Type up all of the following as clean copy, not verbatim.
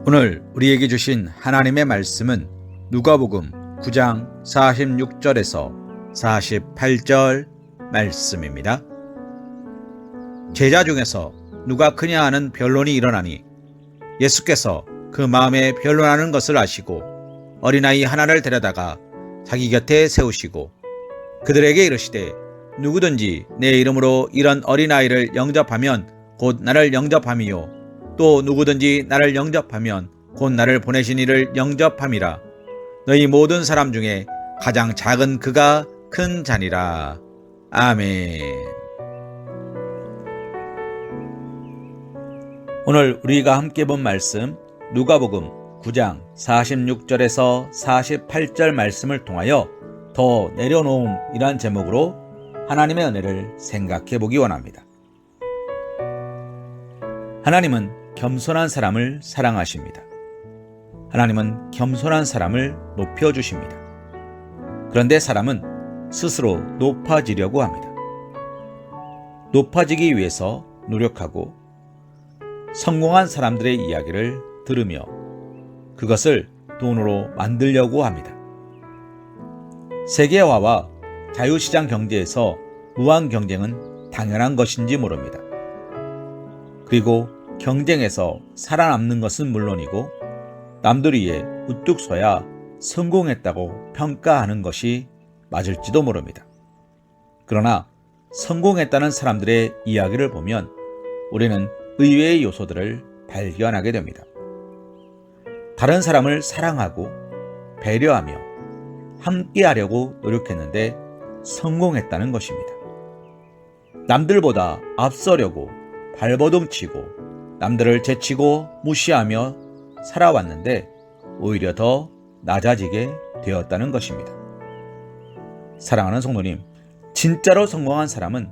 오늘 우리에게 주신 하나님의 말씀은 누가복음 9장 46절에서 48절 말씀입니다. 제자 중에서 누가 크냐 하는 변론이 일어나니 예수께서 그 마음에 변론하는 것을 아시고 어린아이 하나를 데려다가 자기 곁에 세우시고 그들에게 이르시되 누구든지 내 이름으로 이런 어린아이를 영접하면 곧 나를 영접함이요 또 누구든지 나를 영접하면 곧 나를 보내신 이를 영접함이라. 너희 모든 사람 중에 가장 작은 그가 큰 자니라. 아멘. 오늘 우리가 함께 본 말씀 누가복음 9장 46절에서 48절 말씀을 통하여 더 내려놓음이란 제목으로 하나님의 은혜를 생각해 보기 원합니다. 하나님은 겸손한 사람을 사랑하십니다. 하나님은 겸손한 사람을 높여주십니다. 그런데 사람은 스스로 높아지려고 합니다. 높아지기 위해서 노력하고 성공한 사람들의 이야기를 들으며 그것을 돈으로 만들려고 합니다. 세계화와 자유시장 경제에서 무한 경쟁은 당연한 것인지 모릅니다. 그리고 경쟁에서 살아남는 것은 물론이고 남들 위에 우뚝 서야 성공했다고 평가하는 것이 맞을지도 모릅니다. 그러나 성공했다는 사람들의 이야기를 보면 우리는 의외의 요소들을 발견하게 됩니다. 다른 사람을 사랑하고 배려하며 함께하려고 노력했는데 성공했다는 것입니다. 남들보다 앞서려고 발버둥치고 남들을 제치고 무시하며 살아왔는데 오히려 더 낮아지게 되었다는 것입니다. 사랑하는 성도님, 진짜로 성공한 사람은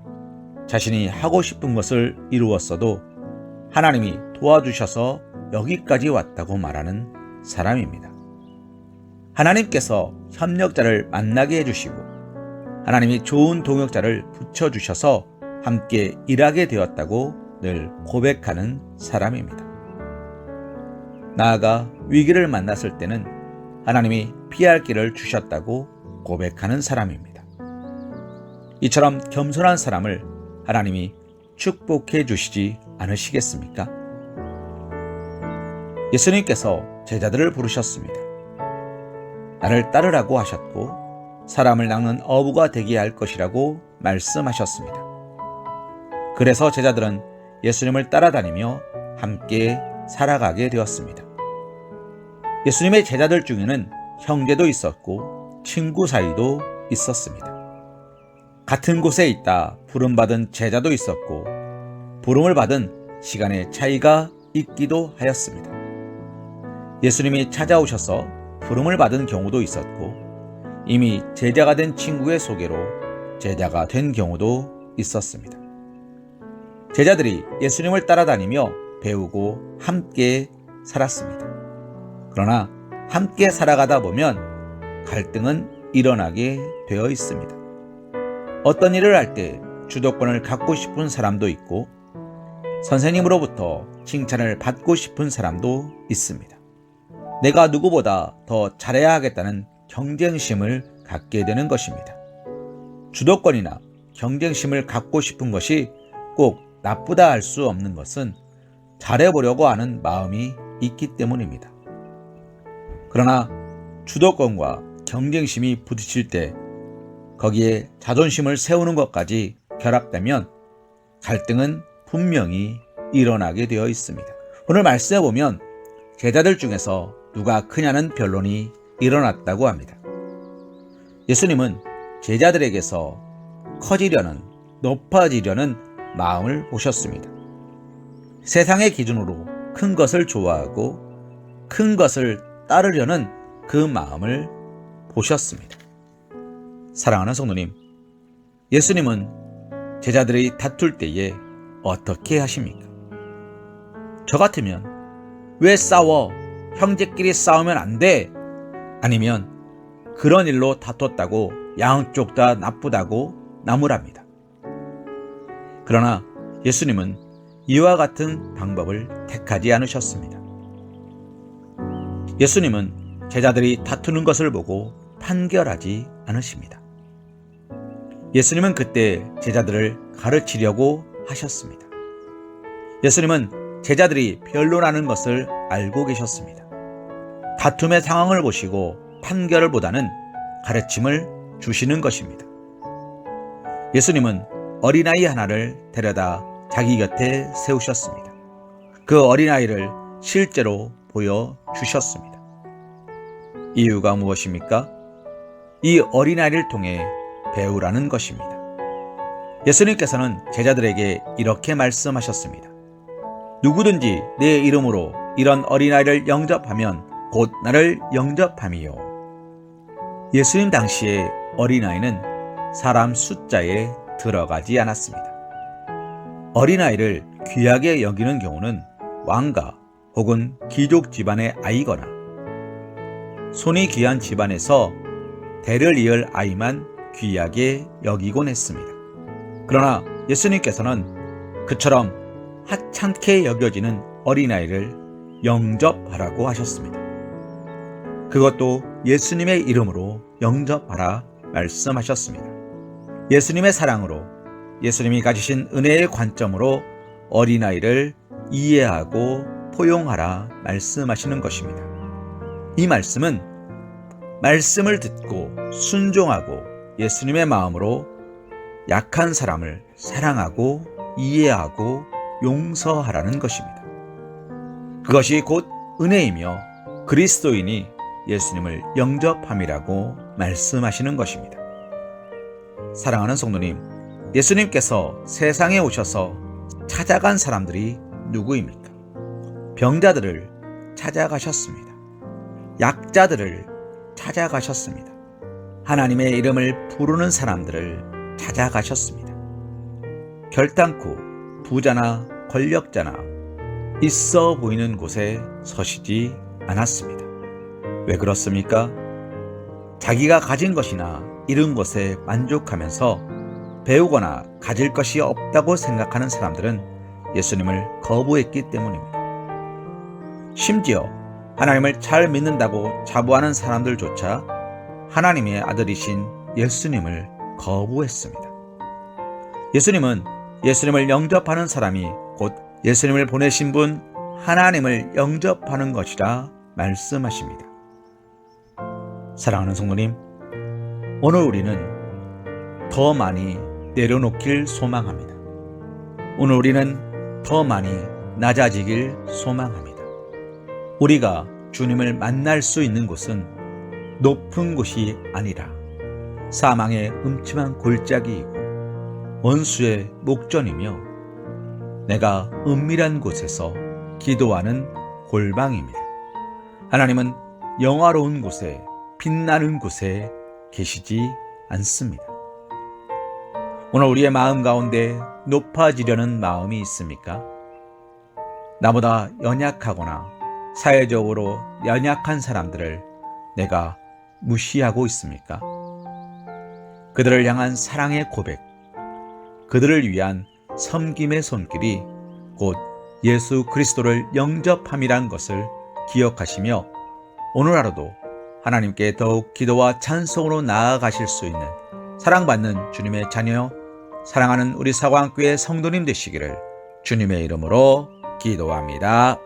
자신이 하고 싶은 것을 이루었어도 하나님이 도와주셔서 여기까지 왔다고 말하는 사람입니다. 하나님께서 협력자를 만나게 해주시고 하나님이 좋은 동역자를 붙여주셔서 함께 일하게 되었다고 늘 고백하는 사람입니다. 나아가 위기를 만났을 때는 하나님이 피할 길을 주셨다고 고백하는 사람입니다. 이처럼 겸손한 사람을 하나님이 축복해 주시지 않으시겠습니까? 예수님께서 제자들을 부르셨습니다. 나를 따르라고 하셨고 사람을 낚는 어부가 되게 할 것이라고 말씀하셨습니다. 그래서 제자들은 예수님을 따라다니며 함께 살아가게 되었습니다. 예수님의 제자들 중에는 형제도 있었고 친구 사이도 있었습니다. 같은 곳에 있다 부름받은 제자도 있었고 부름을 받은 시간의 차이가 있기도 하였습니다. 예수님이 찾아오셔서 부름을 받은 경우도 있었고 이미 제자가 된 친구의 소개로 제자가 된 경우도 있었습니다. 제자들이 예수님을 따라다니며 배우고 함께 살았습니다. 그러나 함께 살아가다 보면 갈등은 일어나게 되어 있습니다. 어떤 일을 할 때 주도권을 갖고 싶은 사람도 있고 선생님으로부터 칭찬을 받고 싶은 사람도 있습니다. 내가 누구보다 더 잘해야 하겠다는 경쟁심을 갖게 되는 것입니다. 주도권이나 경쟁심을 갖고 싶은 것이 꼭 나쁘다 할 수 없는 것은 잘해보려고 하는 마음이 있기 때문입니다. 그러나 주도권과 경쟁심이 부딪힐 때 거기에 자존심을 세우는 것까지 결합되면 갈등은 분명히 일어나게 되어 있습니다. 오늘 말씀에 보면 제자들 중에서 누가 크냐는 변론이 일어났다고 합니다. 예수님은 제자들에게서 커지려는, 높아지려는 마음을 보셨습니다. 세상의 기준으로 큰 것을 좋아하고 큰 것을 따르려는 그 마음을 보셨습니다. 사랑하는 성도님, 예수님은 제자들이 다툴 때에 어떻게 하십니까? 저 같으면 왜 싸워? 형제끼리 싸우면 안 돼? 아니면 그런 일로 다퉜다고 양쪽 다 나쁘다고 나무랍니다. 그러나 예수님은 이와 같은 방법을 택하지 않으셨습니다. 예수님은 제자들이 다투는 것을 보고 판결하지 않으십니다. 예수님은 그때 제자들을 가르치려고 하셨습니다. 예수님은 제자들이 변론하는 것을 알고 계셨습니다. 다툼의 상황을 보시고 판결을 보다는 가르침을 주시는 것입니다. 예수님은 어린아이 하나를 데려다 자기 곁에 세우셨습니다. 그 어린아이를 실제로 보여주셨습니다. 이유가 무엇입니까? 이 어린아이를 통해 배우라는 것입니다. 예수님께서는 제자들에게 이렇게 말씀하셨습니다. 누구든지 내 이름으로 이런 어린아이를 영접하면 곧 나를 영접함이요. 예수님 당시의 어린아이는 사람 숫자에 들어가지 않았습니다. 어린아이를 귀하게 여기는 경우는 왕가 혹은 귀족 집안의 아이거나 손이 귀한 집안에서 대를 이을 아이만 귀하게 여기곤 했습니다. 그러나 예수님께서는 그처럼 하찮게 여겨지는 어린아이를 영접하라고 하셨습니다. 그것도 예수님의 이름으로 영접하라 말씀하셨습니다. 예수님의 사랑으로, 예수님이 가지신 은혜의 관점으로 어린아이를 이해하고 포용하라 말씀하시는 것입니다. 이 말씀은 말씀을 듣고 순종하고 예수님의 마음으로 약한 사람을 사랑하고 이해하고 용서하라는 것입니다. 그것이 곧 은혜이며 그리스도인이 예수님을 영접함이라고 말씀하시는 것입니다. 사랑하는 성도님, 예수님께서 세상에 오셔서 찾아간 사람들이 누구입니까? 병자들을 찾아가셨습니다. 약자들을 찾아가셨습니다. 하나님의 이름을 부르는 사람들을 찾아가셨습니다. 결단코 부자나 권력자나 있어 보이는 곳에 서시지 않았습니다. 왜 그렇습니까? 자기가 가진 것이나 잃은 것에 만족하면서 배우거나 가질 것이 없다고 생각하는 사람들은 예수님을 거부했기 때문입니다. 심지어 하나님을 잘 믿는다고 자부하는 사람들조차 하나님의 아들이신 예수님을 거부했습니다. 예수님은 예수님을 영접하는 사람이 곧 예수님을 보내신 분 하나님을 영접하는 것이라 말씀하십니다. 사랑하는 성도님, 오늘 우리는 더 많이 내려놓길 소망합니다. 오늘 우리는 더 많이 낮아지길 소망합니다. 우리가 주님을 만날 수 있는 곳은 높은 곳이 아니라 사망의 음침한 골짜기이고 원수의 목전이며 내가 은밀한 곳에서 기도하는 골방입니다. 하나님은 영화로운 곳에 빛나는 곳에 계시지 않습니다. 오늘 우리의 마음 가운데 높아지려는 마음이 있습니까? 나보다 연약하거나 사회적으로 연약한 사람들을 내가 무시하고 있습니까? 그들을 향한 사랑의 고백, 그들을 위한 섬김의 손길이 곧 예수 그리스도를 영접함이란 것을 기억하시며 오늘 하루도 하나님께 더욱 기도와 찬송으로 나아가실 수 있는 사랑받는 주님의 자녀, 사랑하는 우리 사광교회 성도님 되시기를 주님의 이름으로 기도합니다.